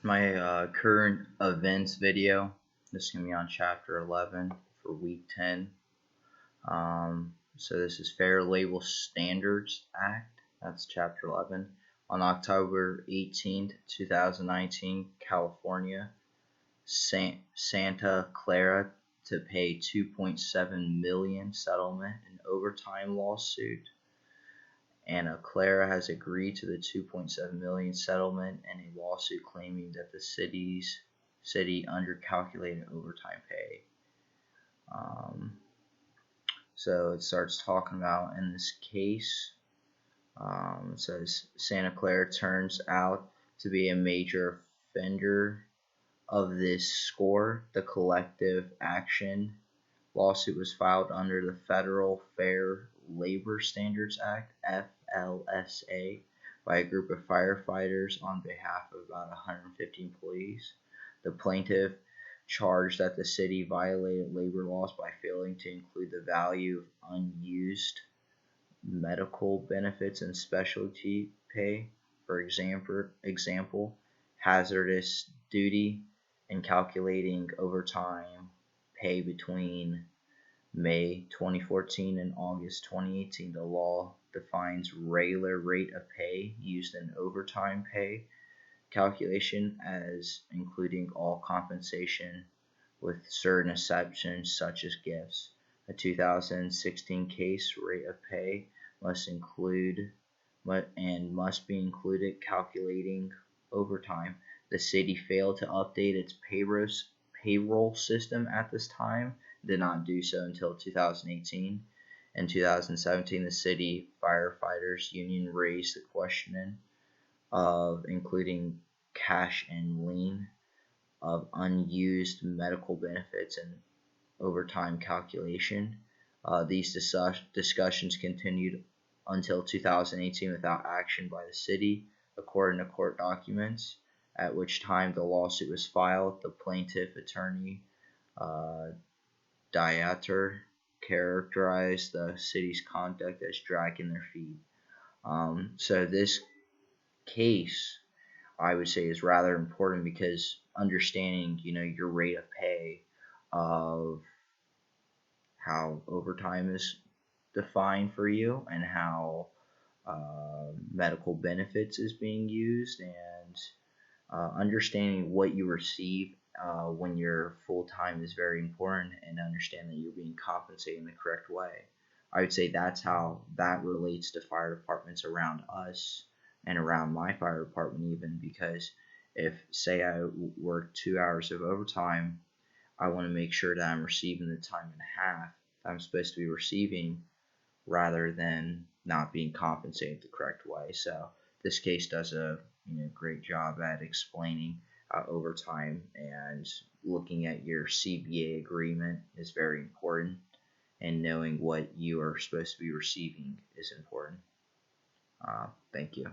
My current events video. This is going to be on chapter 11 for week 10. So this is Fair Label Standards Act. That's chapter 11. On October 18th, 2019, California, Santa Clara to pay $2.7 million settlement in overtime lawsuit. Anna Clara has agreed to the $2.7 million settlement and a lawsuit claiming that the city undercalculated overtime pay. So it starts talking about in this case. It says Santa Clara turns out to be a major offender of this score. The collective action lawsuit was filed under the Federal Fair Labor Standards Act, FLSA, by a group of firefighters on behalf of about 150 employees. The plaintiff charged that the city violated labor laws by failing to include the value of unused medical benefits and specialty pay, for example, hazardous duty, in calculating overtime pay between May 2014 and August 2018. The law defines regular rate of pay used in overtime pay calculation as including all compensation with certain exceptions such as gifts. A 2016 case rate of pay must be included calculating overtime. The city failed to update its payroll system at this time, did not do so until 2018. In 2017, the city firefighters union raised the question of including cash and lien of unused medical benefits and overtime calculation. These discussions continued until 2018 without action by the city, according to court documents, at which time the lawsuit was filed. The plaintiff attorney, Dieter, characterized the city's conduct as dragging their feet. So this case, I would say, is rather important because understanding, your rate of pay of how overtime is defined for you and how medical benefits is being used, and understanding what you receive when you're full-time is very important, and understand that you're being compensated in the correct way. I would say that's how that relates to fire departments around us and around my fire department even, because if, say, I work 2 hours of overtime, I want to make sure that I'm receiving the time and a half that I'm supposed to be receiving rather than not being compensated the correct way. So this case does a great job at explaining overtime, and looking at your CBA agreement is very important, and knowing what you are supposed to be receiving is important. Thank you.